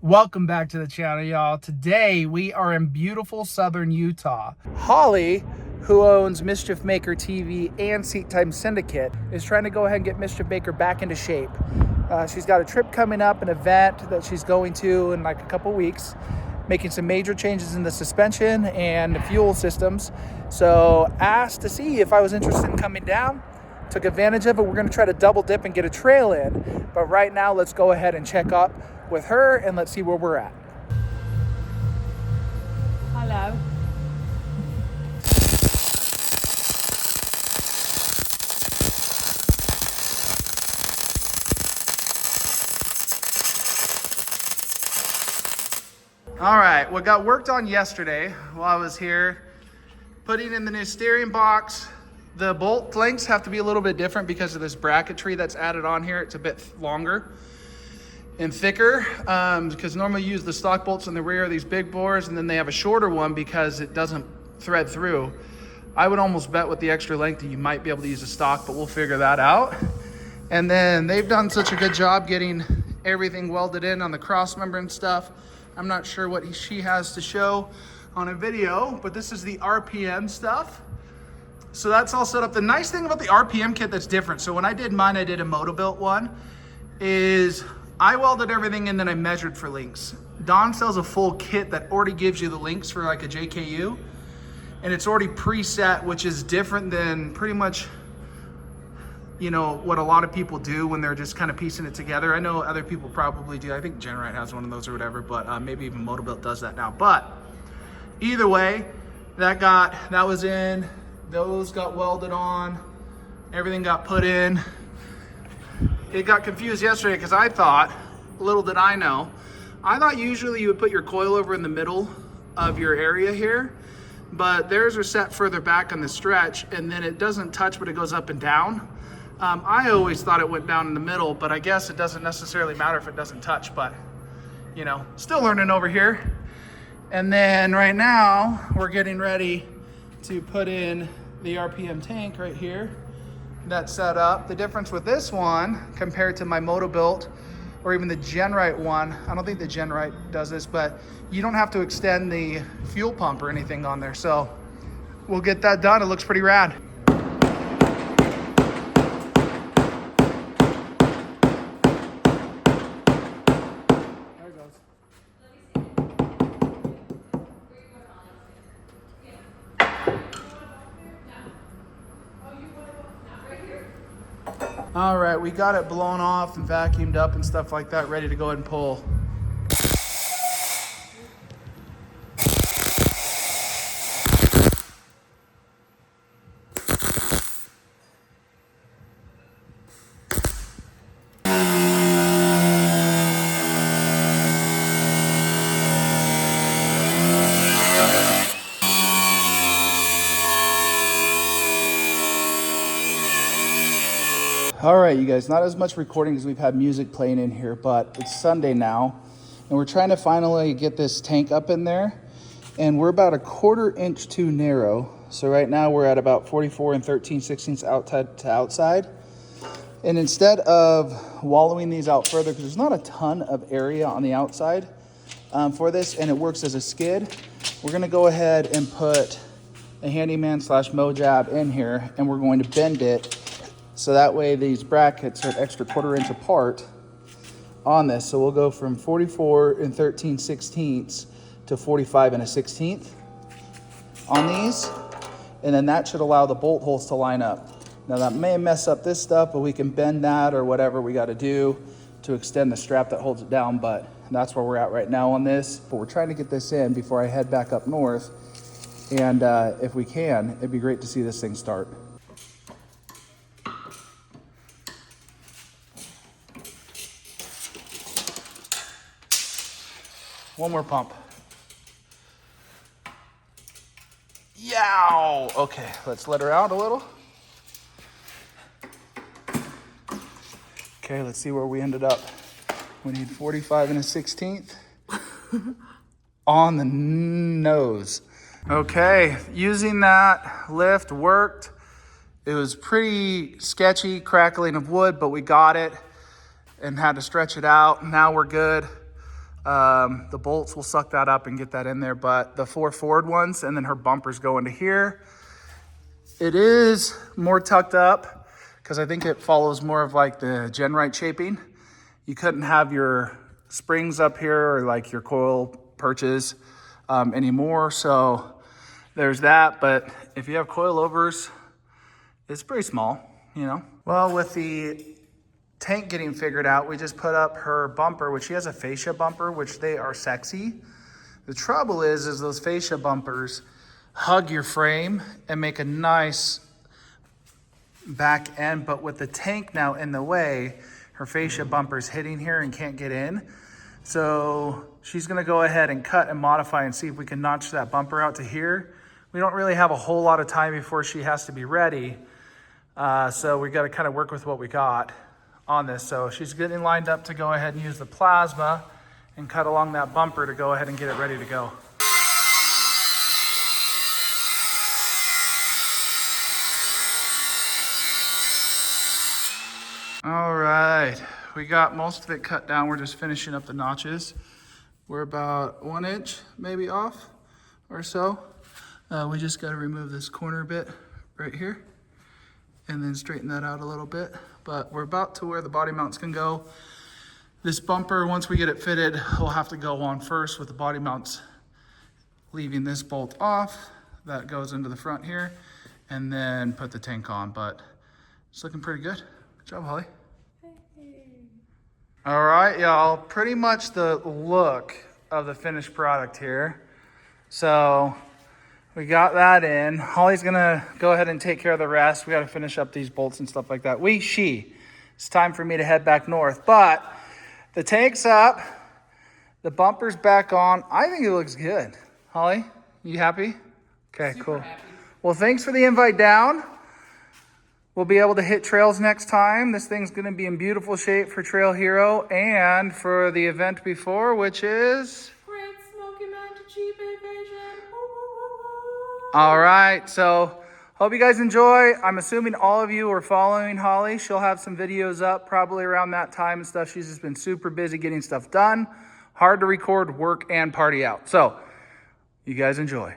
Welcome back to the channel, y'all. Today we are in beautiful southern Utah. Holly, who owns Mischief Maker TV and Seat Time Syndicate, is trying to go ahead and get Mischief Maker back into shape. She's got a trip coming up, an event that she's going to in like a couple weeks, making some major changes in the suspension and the fuel systems. So asked to see if I was interested in coming down. Took advantage of it. We're going to try to double dip and get a trail in. But right now, let's go ahead and check up with her and let's see where we're at. Hello. All right, what got worked on yesterday while I was here, putting in the new steering box. The bolt lengths have to be a little bit different because of this bracketry that's added on here. It's a bit longer and thicker because normally you use the stock bolts in the rear of these big bores, and then they have a shorter one because it doesn't thread through. I would almost bet with the extra length that you might be able to use a stock, but we'll figure that out. And then they've done such a good job getting everything welded in on the cross member and stuff. I'm not sure what she has to show on a video, but this is the RPM stuff. So that's all set up. The nice thing about the RPM kit that's different, so when I did mine, I did a Moto-Built one, is I welded everything in, then I measured for links. Don sells a full kit that already gives you the links for like a JKU, and it's already preset, which is different than pretty much, you know, what a lot of people do when they're just kind of piecing it together. I know other people probably do. I think Genrite has one of those or whatever, but maybe even Moto-Built does that now. But either way, that was in. Those got welded on, everything got put in. It got confused yesterday because I thought, little did I know, I thought usually you would put your coilover in the middle of your area here, but theirs are set further back on the stretch, and then it doesn't touch, but it goes up and down. I always thought it went down in the middle, but I guess it doesn't necessarily matter if it doesn't touch, but you know, still learning over here. And then right now we're getting ready to put in the RPM tank right here. That's set up. The difference with this one compared to my Moto-Built or even the Genrite one, I don't think the Genrite does this, but you don't have to extend the fuel pump or anything on there. So we'll get that done. It looks pretty rad. All right, we got it blown off and vacuumed up and stuff like that, ready to go ahead and pull. All right, you guys, not as much recording as we've had music playing in here, but it's Sunday now, and we're trying to finally get this tank up in there, and we're about 1/4 inch too narrow. So right now we're at about 44 and 13/16 outside to outside. And instead of wallowing these out further, because there's not a ton of area on the outside for this, and it works as a skid, we're gonna go ahead and put a handyman / Mojab in here, and we're going to bend it so that way these brackets are an extra 1/4 inch apart on this. So we'll go from 44 and 13/16 to 45 and 1/16 on these. And then that should allow the bolt holes to line up. Now that may mess up this stuff, but we can bend that or whatever we got to do to extend the strap that holds it down. But that's where we're at right now on this. But we're trying to get this in before I head back up north. And if we can, it'd be great to see this thing start. One more pump. Yow! Okay, let's let her out a little. Okay, let's see where we ended up. We need 45 and 1/16 on the nose. Okay, using that lift worked. It was pretty sketchy, crackling of wood, but we got it and had to stretch it out. Now we're good The bolts will suck that up and get that in there, but the 4 forward ones, and then her bumpers go into here. It is more tucked up because I think it follows more of like the Genrite shaping. You couldn't have your springs up here or like your coil perches anymore. So there's that. But if you have coilovers, it's pretty small, you know. Well, with the tank getting figured out, we just put up her bumper, which she has a fascia bumper, which they are sexy. The trouble is those fascia bumpers hug your frame and make a nice back end, but with the tank now in the way, her fascia bumper's hitting here and can't get in. So she's gonna go ahead and cut and modify and see if we can notch that bumper out to here. We don't really have a whole lot of time before she has to be ready. So we gotta kind of work with what we got on this. So she's getting lined up to go ahead and use the plasma and cut along that bumper to go ahead and get it ready to go. All right, we got most of it cut down. We're just finishing up the notches. We're about 1 inch maybe off or so. We just got to remove this corner bit right here and then straighten that out a little bit. But we're about to where the body mounts can go. This bumper, once we get it fitted, will have to go on first with the body mounts leaving this bolt off. That goes into the front here and then put the tank on. But it's looking pretty good. Good job, Holly. All right, y'all, pretty much the look of the finished product here. So we got that in. Holly's gonna go ahead and take care of the rest. We gotta finish up these bolts and stuff like that. It's time for me to head back north, but the tank's up, the bumper's back on. I think it looks good. Holly, you happy? Okay, Super cool. happy. Well, thanks for the invite down. We'll be able to hit trails next time. This thing's gonna be in beautiful shape for Trail Hero and for the event before, which is? Great Smoky Mountain Cheap Invasion. All right, so hope you guys enjoy. I'm assuming all of you are following Holly. She'll have some videos up probably around that time and stuff. She's just been super busy getting stuff done. Hard to record, work, and party out. So you guys enjoy.